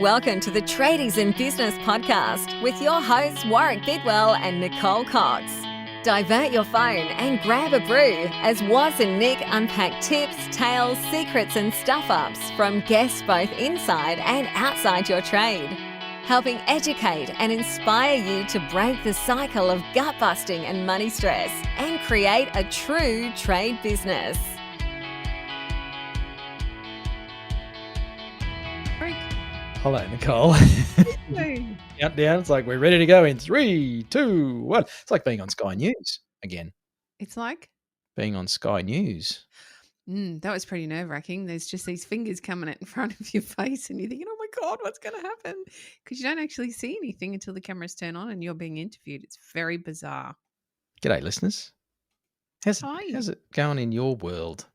Welcome to the Tradies in Business podcast with your hosts Warwick Bidwell and Nicole Cox. Divert your phone and grab a brew as Waz and Nick unpack tips, tales, secrets and stuff-ups from guests both inside and outside your trade, helping educate and inspire you to break the cycle of gut-busting and money stress and create a true trade business. Hello, Nicole. Countdown. It's like we're ready to go in 3, 2, 1. It's like being on Sky News again. It's like being on Sky News. That was pretty nerve-wracking. There's just these fingers coming out in front of your face and you're thinking, oh my God, what's going to happen? Because you don't actually see anything until the cameras turn on and you're being interviewed. It's very bizarre. G'day, listeners. How's it going in your world?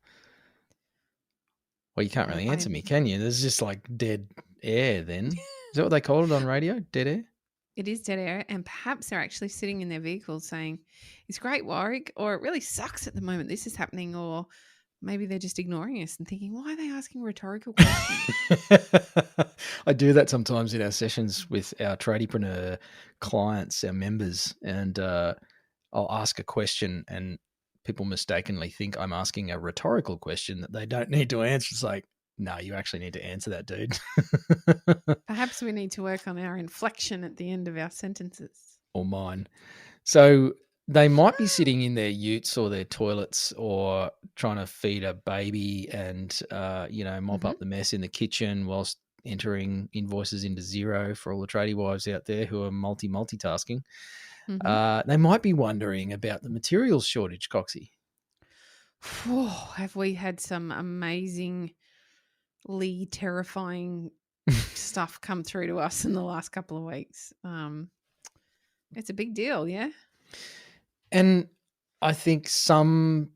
Well, you can't really answer me, can you? There's just like dead air then. Is that what they call it on radio? Dead air? It is dead air. And perhaps they're actually sitting in their vehicles saying, it's great, Warwick, or it really sucks at the moment this is happening, or maybe they're just ignoring us and thinking, why are they asking rhetorical questions? I do that sometimes in our sessions with our tradiepreneur clients, our members, and I'll ask a question and people mistakenly think I'm asking a rhetorical question that they don't need to answer. It's like, no, you actually need to answer that, dude. Perhaps we need to work on our inflection at the end of our sentences. Or mine. So they might be sitting in their utes or their toilets or trying to feed a baby and, mop up the mess in the kitchen whilst entering invoices into Xero for all the tradie wives out there who are multitasking. They might be wondering about the materials shortage, Coxie. Have we had some amazingly terrifying stuff come through to us in the last couple of weeks? It's a big deal, yeah? And I think some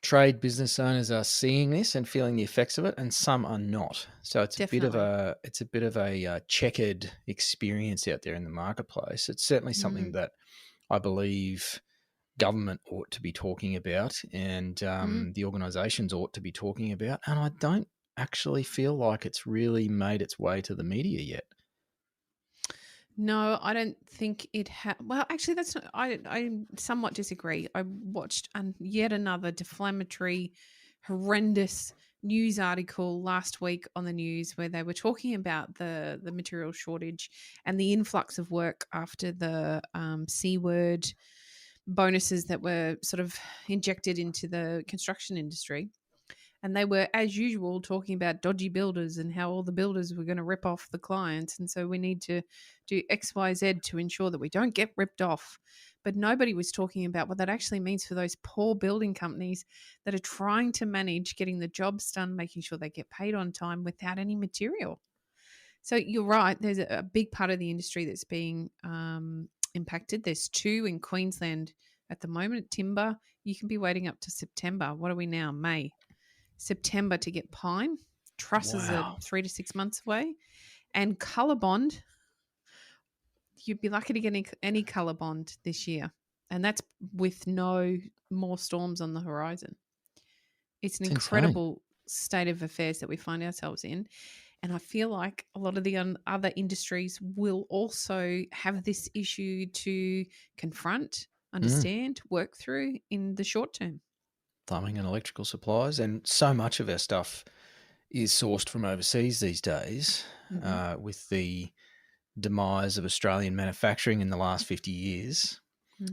trade business owners are seeing this and feeling the effects of it, and some are not. So it's Definitely. a bit of a checkered experience out there in the marketplace. It's certainly something that I believe government ought to be talking about, and the organisations ought to be talking about. And I don't actually feel like it's really made its way to the media yet. No, I don't think it has. Well, actually, that's not, I somewhat disagree. I watched yet another deflammatory, horrendous news article last week on the news where they were talking about the material shortage and the influx of work after the C word bonuses that were sort of injected into the construction industry. And they were, as usual, talking about dodgy builders and how all the builders were going to rip off the clients. And so we need to do X, Y, Z to ensure that we don't get ripped off. But nobody was talking about what that actually means for those poor building companies that are trying to manage getting the jobs done, making sure they get paid on time without any material. So you're right. There's a big part of the industry that's being impacted. There's 2 in Queensland at the moment. Timber, you can be waiting up to September. What are we now? May. September to get pine. Trusses are 3 to 6 months away. And colour bond, you'd be lucky to get any colour bond this year. And that's with no more storms on the horizon. It's an incredible state of affairs that we find ourselves in. And I feel like a lot of the other industries will also have this issue to confront, understand, work through in the short term. Plumbing and electrical supplies, and so much of our stuff is sourced from overseas these days. With the demise of Australian manufacturing in the last 50 years,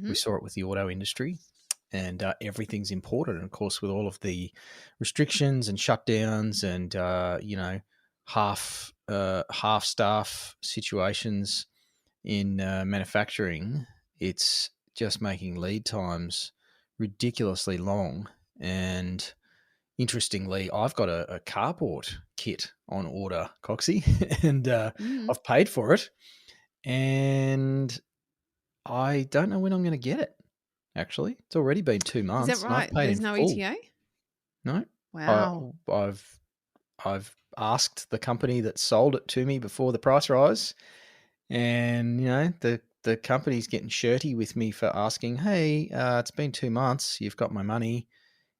we saw it with the auto industry, and everything's imported. And of course, with all of the restrictions and shutdowns and half staff situations in manufacturing, it's just making lead times ridiculously long. And interestingly, I've got a carport kit on order, Coxie, and I've paid for it, and I don't know when I'm going to get it. Actually, it's already been 2 months. Is that right? There's no ETA? No. Wow. I've asked the company that sold it to me before the price rise, and the company's getting shirty with me for asking, hey, it's been 2 months, you've got my money.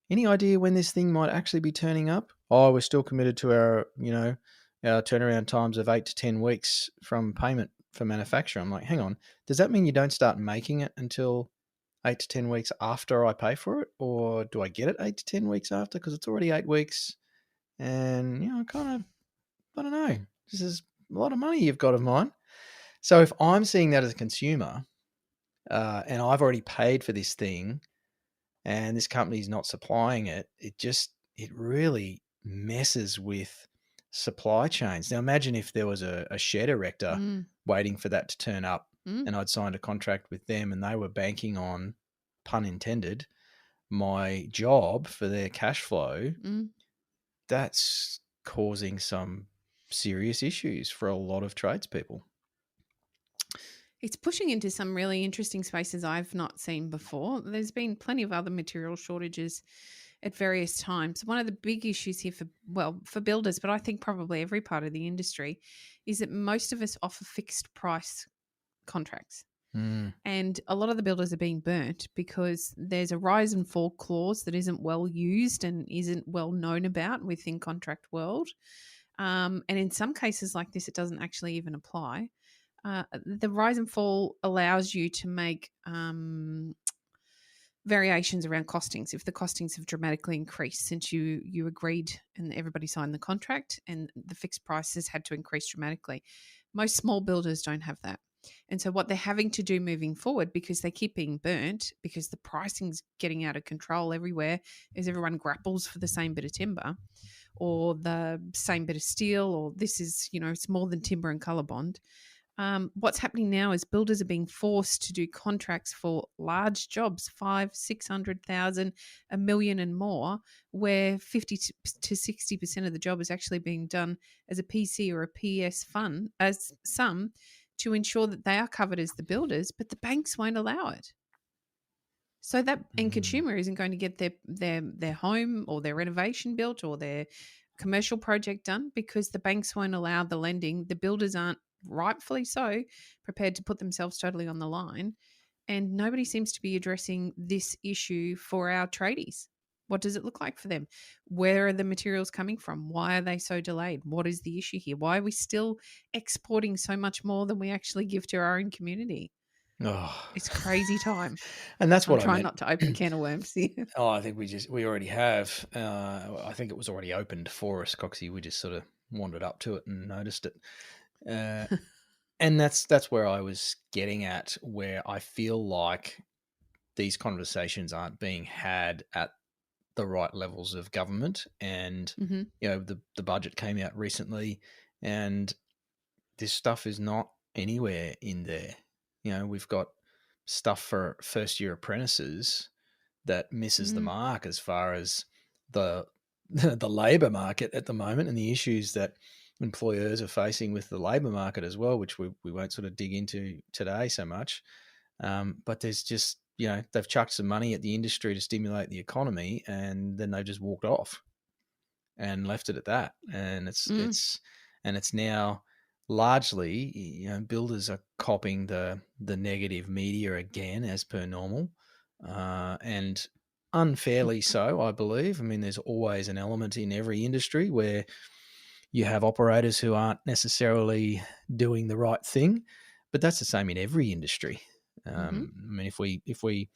Any idea when this thing might actually be turning up? Oh, we're still committed to our turnaround times of 8 to 10 weeks from payment for manufacture. I'm like, hang on, does that mean you don't start making it until 8 to 10 weeks after I pay for it? Or do I get it 8 to 10 weeks after? Because it's already 8 weeks. And, I don't know. This is a lot of money you've got of mine. So if I'm seeing that as a consumer, and I've already paid for this thing and this company's not supplying it, it really messes with supply chains. Now imagine if there was a shed erector waiting for that to turn up and I'd signed a contract with them and they were banking on, pun intended, my job for their cash flow. That's causing some serious issues for a lot of tradespeople. It's pushing into some really interesting spaces I've not seen before. There's been plenty of other material shortages at various times. One of the big issues here for builders, but I think probably every part of the industry, is that most of us offer fixed price contracts. And a lot of the builders are being burnt because there's a rise and fall clause that isn't well used and isn't well known about within contract world. And in some cases like this, it doesn't actually even apply. The rise and fall allows you to make variations around costings if the costings have dramatically increased since you agreed and everybody signed the contract and the fixed prices had to increase dramatically. Most small builders don't have that. And so what they're having to do moving forward, because they keep being burnt, because the pricing's getting out of control everywhere as everyone grapples for the same bit of timber or the same bit of steel, or this is, it's more than timber and colour bond. What's happening now is builders are being forced to do contracts for large jobs, 500,000, 600,000, $1 million and more, where 50 to 60% of the job is actually being done as a PC or a PS fund, as some, to ensure that they are covered as the builders, but the banks won't allow it. So that end consumer isn't going to get their home or their renovation built or their commercial project done because the banks won't allow the lending. The builders aren't, rightfully so, prepared to put themselves totally on the line. And nobody seems to be addressing this issue for our tradies. What does it look like for them? Where are the materials coming from? Why are they so delayed? What is the issue here? Why are we still exporting so much more than we actually give to our own community? Oh, it's crazy time. And that's what I'm trying I meant. not to open a can of worms here. Oh, I think we already have. I think it was already opened for us, Coxie. We just sort of wandered up to it and noticed it. And that's where I was getting at, where I feel like these conversations aren't being had at the right levels of government. And the budget came out recently, and this stuff is not anywhere in there. We've got stuff for first year apprentices that misses the mark as far as the labour market at the moment and the issues that employers are facing with the labour market as well, which we won't sort of dig into today so much. But there's just, they've chucked some money at the industry to stimulate the economy, and then they've just walked off and left it at that. And it's now largely, builders are copping the negative media again, as per normal, and unfairly so, I believe. I mean, there's always an element in every industry where you have operators who aren't necessarily doing the right thing, but that's the same in every industry. I mean, if we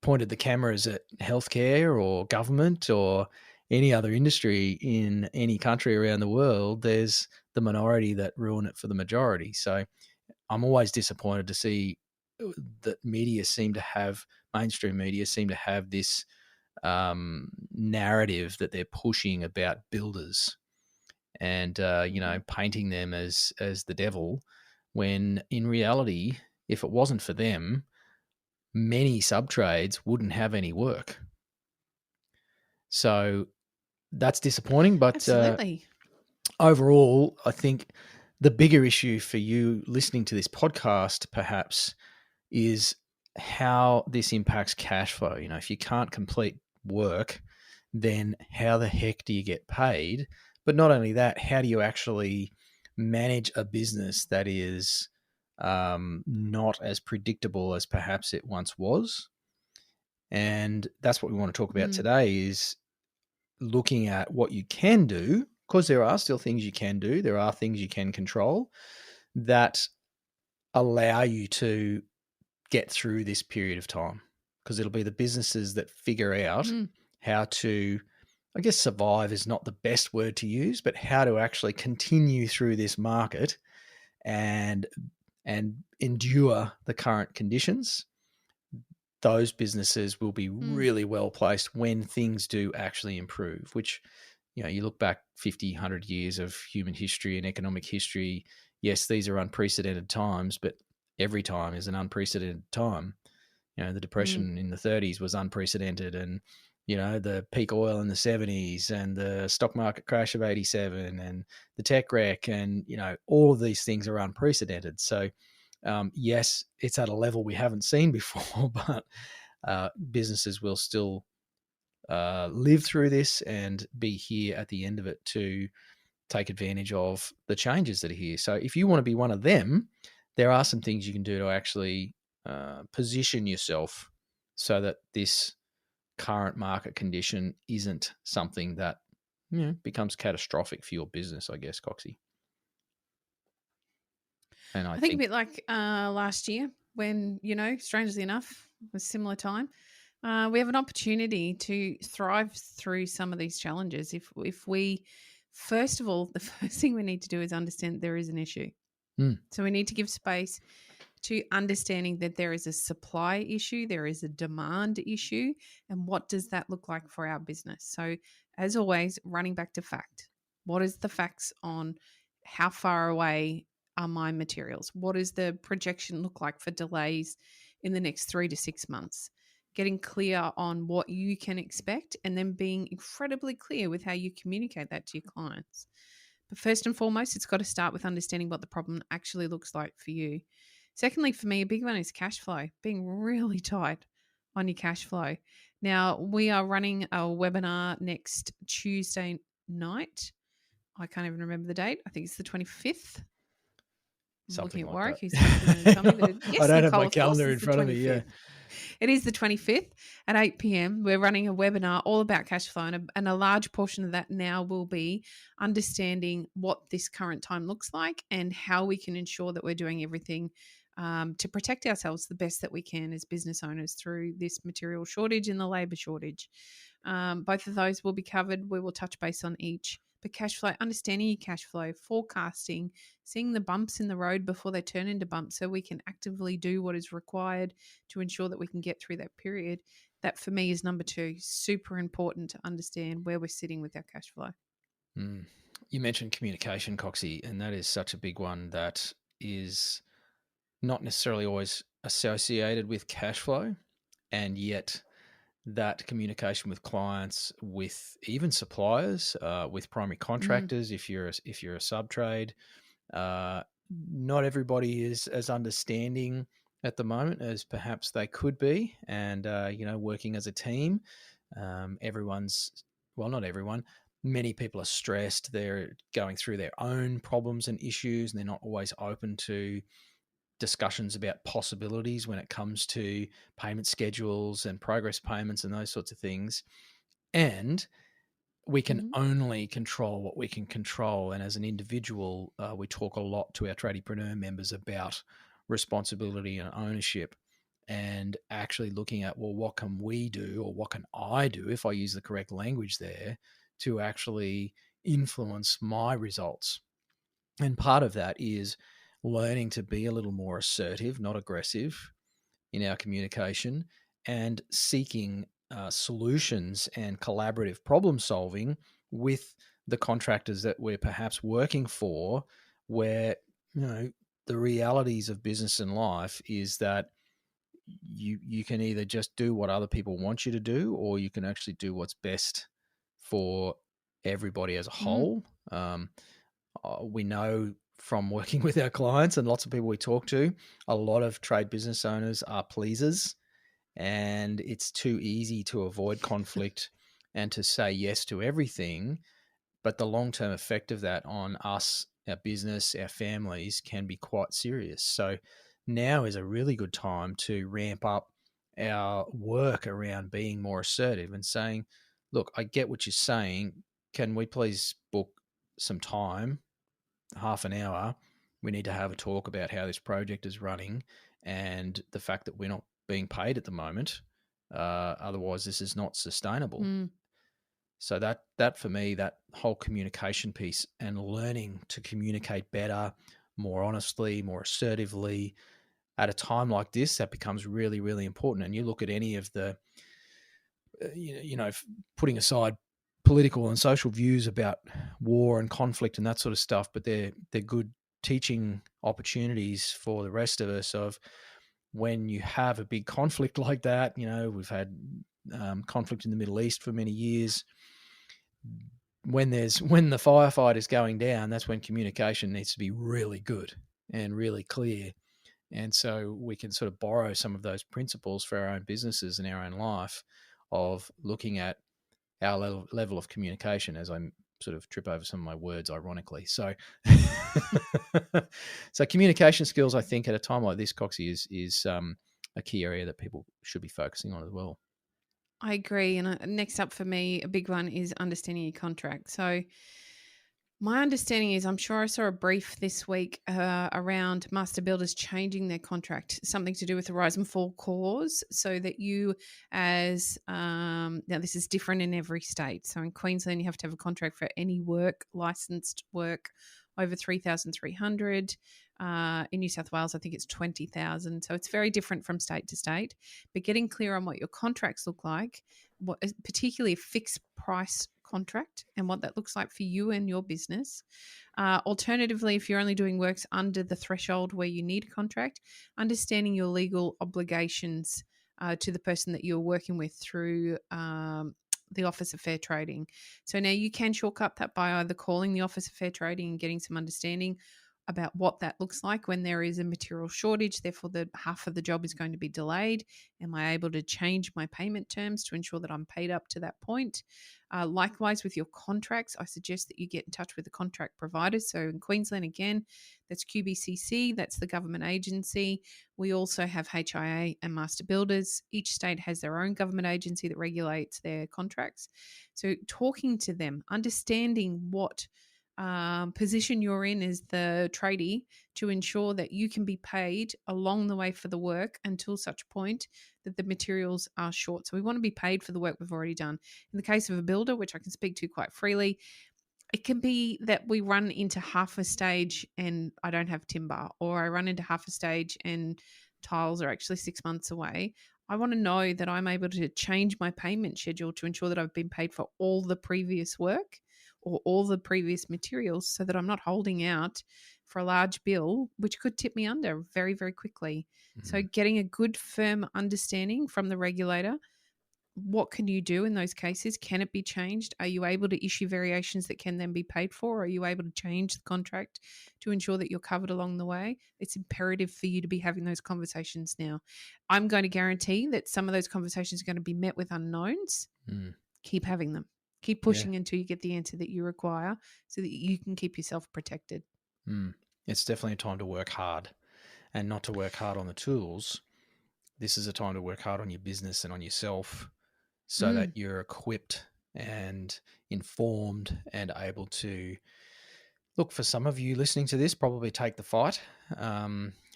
pointed the cameras at healthcare or government or any other industry in any country around the world, there's the minority that ruin it for the majority. So I'm always disappointed to see that mainstream media seem to have this narrative that they're pushing about builders and, painting them as the devil, when in reality, if it wasn't for them, many sub-trades wouldn't have any work. So that's disappointing, but Absolutely. Overall, I think the bigger issue for you listening to this podcast perhaps is how this impacts cash flow. If you can't complete work, then how the heck do you get paid? But not only that, how do you actually manage a business that is not as predictable as perhaps it once was? And that's what we want to talk about today, is looking at what you can do because there are still things you can do, there are things you can control that allow you to get through this period of time, because it'll be the businesses that figure out how to, I guess survive is not the best word to use, but how to actually continue through this market and endure the current conditions. Those businesses will be really well placed when things do actually improve, which, you know, you look back 50, 100 years of human history and economic history. Yes, these are unprecedented times, but every time is an unprecedented time. You know, the Depression in the 30s was unprecedented, and, you know, the peak oil in the 70s and the stock market crash of 87 and the tech wreck, and, you know, all of these things are unprecedented. So, yes, it's at a level we haven't seen before, but businesses will still live through this and be here at the end of it to take advantage of the changes that are here. So if you want to be one of them, there are some things you can do to actually position yourself so that this current market condition isn't something that, you know, becomes catastrophic for your business, I guess, Coxie. And I think a bit like last year when, you know, strangely enough, a similar time, we have an opportunity to thrive through some of these challenges. If we, first of all, the first thing we need to do is understand there is an issue. So we need to give space to understanding that there is a supply issue, there is a demand issue, and what does that look like for our business? So, as always, running back to fact. What is the facts on how far away are my materials? What does the projection look like for delays in the next 3 to 6 months? Getting clear on what you can expect, and then being incredibly clear with how you communicate that to your clients. But first and foremost, it's got to start with understanding what the problem actually looks like for you. Secondly, for me, a big one is cash flow, being really tight on your cash flow. Now, we are running a webinar next Tuesday night. I can't even remember the date. I think it's the 25th. Something looking at like Warwick, that. who's going to tell me that I don't have Nicole, my of course, calendar in it's the front of me. Yeah. 25th. It is the 25th at 8 p.m. We're running a webinar all about cash flow, and a large portion of that now will be understanding what this current time looks like and how we can ensure that we're doing everything to protect ourselves the best that we can as business owners through this material shortage and the labour shortage. Both of those will be covered. We will touch base on each. But cash flow, understanding your cash flow, forecasting, seeing the bumps in the road before they turn into bumps so we can actively do what is required to ensure that we can get through that period. That for me is number 2. Super important to understand where we're sitting with our cash flow. You mentioned communication, Coxie, and that is such a big one that is not necessarily always associated with cash flow, and yet that communication with clients, with even suppliers, with primary contractors, if you're a sub trade, not everybody is as understanding at the moment as perhaps they could be, and you know, working as a team, not everyone. Many people are stressed. They're going through their own problems and issues, and they're not always open to discussions about possibilities when it comes to payment schedules and progress payments and those sorts of things. And we can only control what we can control. And as an individual, we talk a lot to our tradiepreneur members about responsibility and ownership, and actually looking at, well, what can we do, or what can I do, if I use the correct language there, to actually influence my results. And part of that is learning to be a little more assertive, not aggressive, in our communication, and seeking solutions and collaborative problem solving with the contractors that we're perhaps working for, where, you know, the realities of business and life is that you can either just do what other people want you to do, or you can actually do what's best for everybody as a whole. We know from working with our clients and lots of people we talk to, a lot of trade business owners are pleasers, and it's too easy to avoid conflict and to say yes to everything. But the long-term effect of that on us, our business, our families, can be quite serious. So now is a really good time to ramp up our work around being more assertive and saying, look, I get what you're saying. Can we please book some time, half an hour, we need to have a talk about how this project is running and the fact that we're not being paid at the moment. Otherwise, this is not sustainable. So that for me, that whole communication piece and learning to communicate better, more honestly, more assertively at a time like this, that becomes really, really important. And you look at any of the, putting aside political and social views about war and conflict and that sort of stuff, but they're good teaching opportunities for the rest of us of when you have a big conflict like that. We've had conflict in the Middle East for many years. When the firefight is going down, that's when communication needs to be really good and really clear. And so we can sort of borrow some of those principles for our own businesses and our own life of looking at our level of communication, as I sort of trip over some of my words, ironically. So, so communication skills, I think, at a time like this, Coxie, is a key area that people should be focusing on as well. I agree. And next up for me, a big one is understanding your contract. So my understanding is, I'm sure I saw a brief this week around master builders changing their contract, something to do with the rise and fall clause, so that you as, now this is different in every state. So in Queensland, you have to have a contract for any work, licensed work over 3,300. In New South Wales, I think it's 20,000. So it's very different from state to state. But getting clear on what your contracts look like, particularly a fixed price contract, and what that looks like for you and your business. Alternatively, if you're only doing works under the threshold where you need a contract, understanding your legal obligations to the person that you're working with through the Office of Fair Trading. So now you can shortcut that by either calling the Office of Fair Trading and getting some understanding about what that looks like when there is a material shortage, therefore the half of the job is going to be delayed. Am I able to change my payment terms to ensure that I'm paid up to that point? Likewise, with your contracts, I suggest that you get in touch with the contract providers. So in Queensland, again, that's QBCC, that's the government agency. We also have HIA and master builders. Each state has their own government agency that regulates their contracts. So talking to them, understanding what position you're in as the tradie to ensure that you can be paid along the way for the work until such point that the materials are short. So we want to be paid for the work we've already done. In the case of a builder, which I can speak to quite freely, it can be that we run into half a stage and I don't have timber, or I run into half a stage and tiles are actually 6 months away. I want to know that I'm able to change my payment schedule to ensure that I've been paid for all the previous work or all the previous materials, so that I'm not holding out for a large bill, which could tip me under very, very quickly. Mm-hmm. So getting a good, firm understanding from the regulator. What can you do in those cases? Can it be changed? Are you able to issue variations that can then be paid for? Are you able to change the contract to ensure that you're covered along the way? It's imperative for you to be having those conversations now. I'm going to guarantee that some of those conversations are going to be met with unknowns. Keep having them. Keep pushing until you get the answer that you require so that you can keep yourself protected. It's definitely a time to work hard, and not to work hard on the tools. This is a time to work hard on your business and on yourself, so that you're equipped and informed and able to, look, for some of you listening to this, probably take the fight,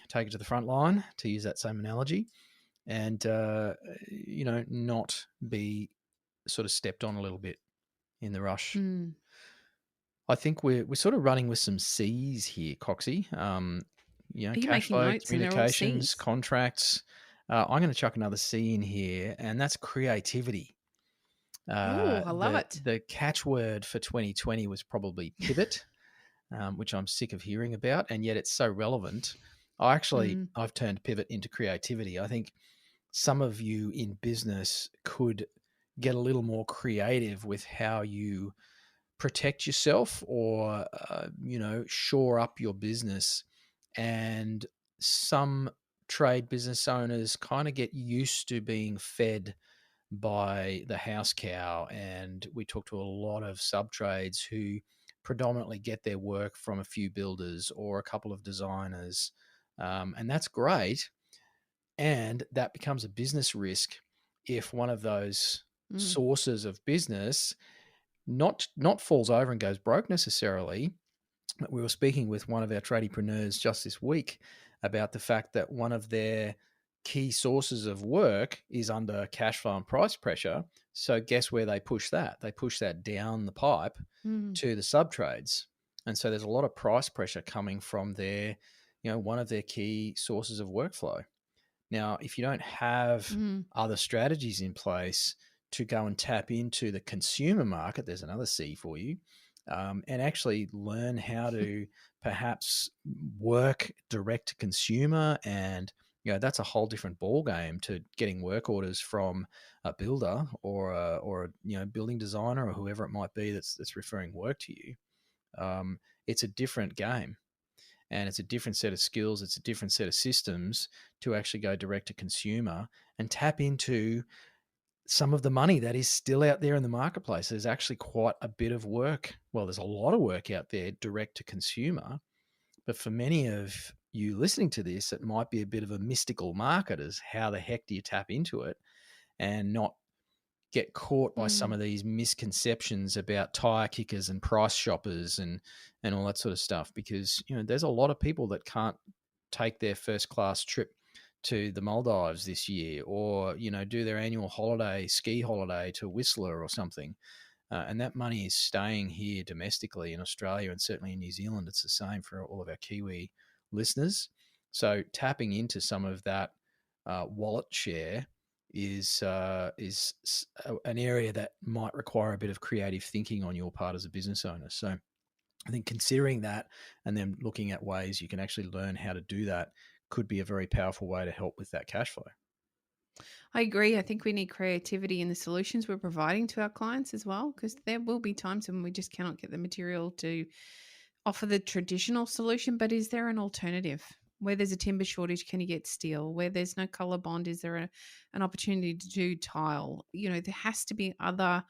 take it to the front line, to use that same analogy, and, not be sort of stepped on a little bit in the rush. I think we're sort of running with some C's here, Coxie. Cash flow, communications, contracts. I'm going to chuck another C in here, and that's creativity. I love it. The catchword for 2020 was probably pivot, which I'm sick of hearing about, and yet it's so relevant. I've turned pivot into creativity. I think some of you in business could get a little more creative with how you protect yourself or, shore up your business. And some trade business owners kind of get used to being fed by the house cow. And we talk to a lot of sub-trades who predominantly get their work from a few builders or a couple of designers. And that's great. And that becomes a business risk if one of those sources of business not falls over and goes broke necessarily. But we were speaking with one of our tradiepreneurs just this week about the fact that one of their key sources of work is under cash flow and price pressure. So guess where they push that? They push that down the pipe Mm. to the sub trades. And so there's a lot of price pressure coming from their, one of their key sources of workflow. Now, if you don't have Mm. other strategies in place to go and tap into the consumer market, there's another C for you, and actually learn how to perhaps work direct to consumer. And that's a whole different ball game to getting work orders from a builder or a building designer or whoever it might be that's referring work to you. It's a different game, and it's a different set of skills. It's a different set of systems to actually go direct to consumer and tap into some of the money that is still out there in the marketplace. There's actually quite a bit of work. Well, there's a lot of work out there direct to consumer. But for many of you listening to this, it might be a bit of a mystical market as how the heck do you tap into it and not get caught by some Mm. of these misconceptions about tire kickers and price shoppers and all that sort of stuff. Because, there's a lot of people that can't take their first class trip to the Maldives this year, or do their annual ski holiday to Whistler or something, and that money is staying here domestically in Australia, and certainly in New Zealand it's the same for all of our Kiwi listeners. So tapping into some of that wallet share is an area that might require a bit of creative thinking on your part as a business owner. So I think considering that and then looking at ways you can actually learn how to do that could be a very powerful way to help with that cash flow. I agree. I think we need creativity in the solutions we're providing to our clients as well, because there will be times when we just cannot get the material to offer the traditional solution. But is there an alternative? Where there's a timber shortage, can you get steel? Where there's no color bond, is there an opportunity to do tile? There has to be other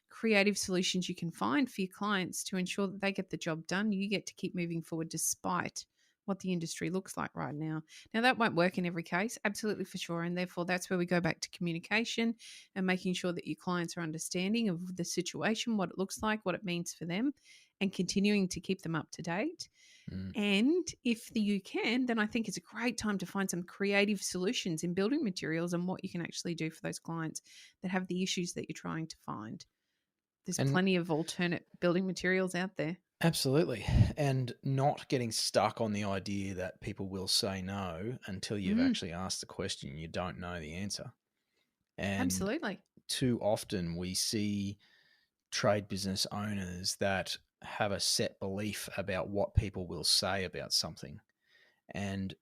creative solutions you can find for your clients to ensure that they get the job done. You get to keep moving forward despite what the industry looks like right now. Now, that won't work in every case, absolutely for sure. And therefore, that's where we go back to communication and making sure that your clients are understanding of the situation, what it looks like, what it means for them, and continuing to keep them up to date. Mm. And if you can, then I think it's a great time to find some creative solutions in building materials and what you can actually do for those clients that have the issues that you're trying to find. There's And plenty of alternate building materials out there. absolutely. And not getting stuck on the idea that people will say no until you've Mm, actually asked the question, you don't know the answer. And absolutely. too often we see trade business owners that have a set belief about what people will say about something. And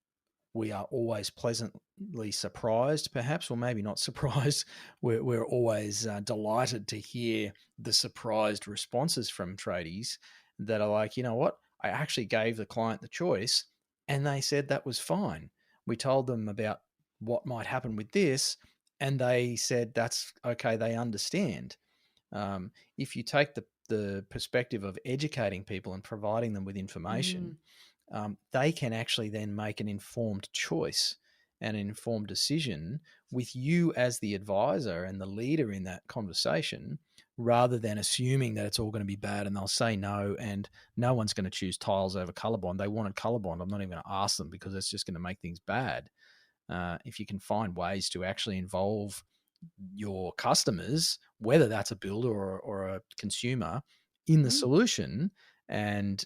we are always pleasantly surprised, perhaps, or maybe not surprised. We're always delighted to hear the surprised responses from tradies that are like, you know what? I actually gave the client the choice and they said that was fine. We told them about what might happen with this and they said that's okay, they understand. If you take the perspective of educating people and providing them with Mm, information, they can actually then make an informed choice and an informed decision with you as the advisor and the leader in that conversation, rather than assuming that it's all going to be bad and they'll say no and no one's going to choose tiles over color bond. They wanted color bond. I'm not even going to ask them because it's just going to make things bad. If you can find ways to actually involve your customers, whether that's a builder or a consumer, in the mm. solution, and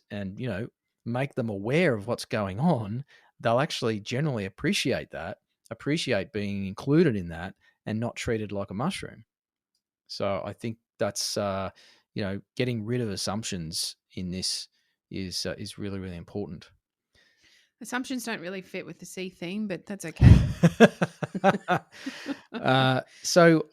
make them aware of what's going on, they'll actually generally appreciate being included in that and not treated like a mushroom. So I think that's getting rid of assumptions in this is really, really important. Assumptions don't really fit with the C theme, but that's okay. So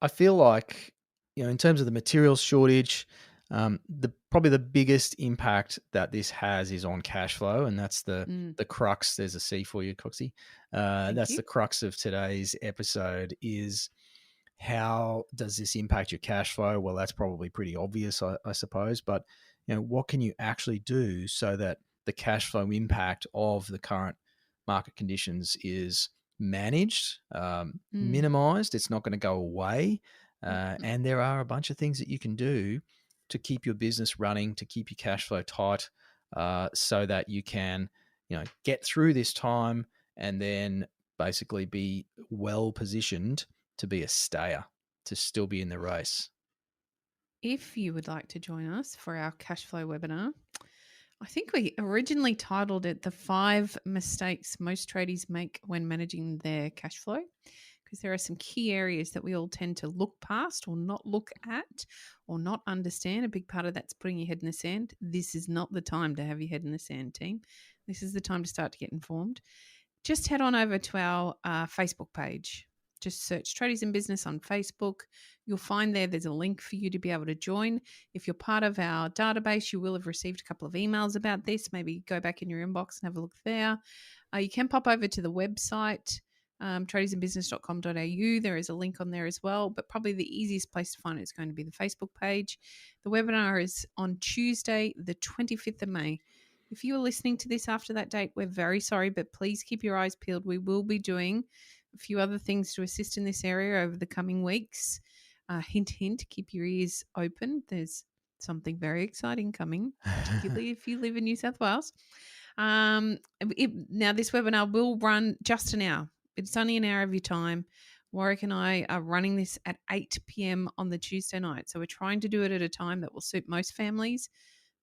I feel like, in terms of the materials shortage, probably the biggest impact that this has is on cash flow, and that's Mm, the crux. There's a C for you, Coxie. thank That's you. the crux of today's episode. Is how does this impact your cash flow? Well, that's probably pretty obvious, I suppose. But what can you actually do so that the cash flow impact of the current market conditions is managed, Mm, minimized? It's not going to go away, mm, and there are a bunch of things that you can do to keep your business running, to keep your cash flow tight, so that you can, get through this time and then basically be well positioned to be a stayer, to still be in the race. If you would like to join us for our cash flow webinar, I think we originally titled it The 5 Mistakes Most Tradies Make When Managing Their Cash Flow, because there are some key areas that we all tend to look past or not look at or not understand. A big part of that's putting your head in the sand. This is not the time to have your head in the sand, team. This is the time to start to get informed. Just head on over to our Facebook page. Just search Tradies in Business on Facebook. You'll find there's a link for you to be able to join. If you're part of our database, you will have received a couple of emails about this. Maybe go back in your inbox and have a look there. You can pop over to the website, tradiesinbusiness.com.au. There is a link on there as well, but probably the easiest place to find it is going to be the Facebook page. The webinar is on Tuesday, the 25th of May. If you are listening to this after that date, we're very sorry, but please keep your eyes peeled. We will be doing a few other things to assist in this area over the coming weeks. Hint, hint, keep your ears open. There's something very exciting coming, particularly if you live in New South Wales. Now, this webinar will run just an hour. It's only an hour of your time. Warwick and I are running this at 8 p.m. on the Tuesday night. So we're trying to do it at a time that will suit most families.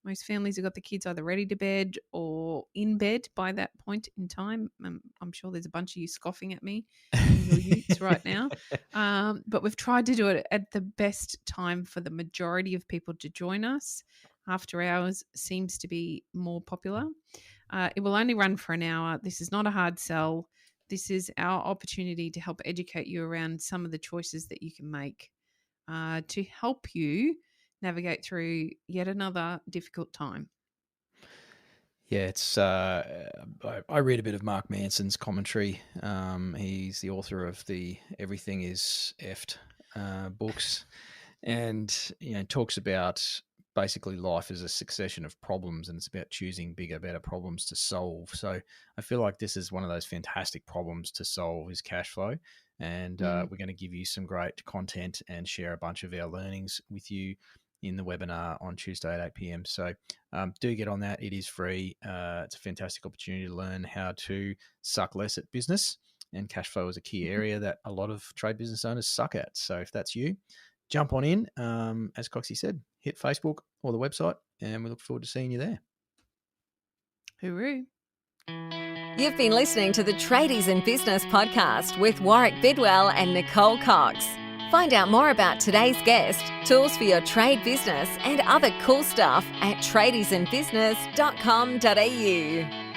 Most families have got the kids either ready to bed or in bed by that point in time. I'm sure there's a bunch of you scoffing at me in your utes right now. But we've tried to do it at the best time for the majority of people to join us. After hours seems to be more popular. It will only run for an hour. This is not a hard sell. This is our opportunity to help educate you around some of the choices that you can make to help you navigate through yet another difficult time. Yeah, it's. I read a bit of Mark Manson's commentary. He's the author of the Everything Is Effed books, and talks about basically life as a succession of problems, and it's about choosing bigger, better problems to solve. So I feel like this is one of those fantastic problems to solve, is cash flow. And we're going to give you some great content and share a bunch of our learnings with you in the webinar on Tuesday at 8 p.m. So do get on that. It is free. It's a fantastic opportunity to learn how to suck less at business, and cash flow is a key area that a lot of trade business owners suck at. So if that's you, jump on in. As Coxie said, hit Facebook or the website, and we look forward to seeing you there. Hooroo. You've been listening to the Tradies in Business podcast with Warwick Bidwell and Nicole Cox. Find out more about today's guest, tools for your trade business, and other cool stuff at tradiesinbusiness.com.au.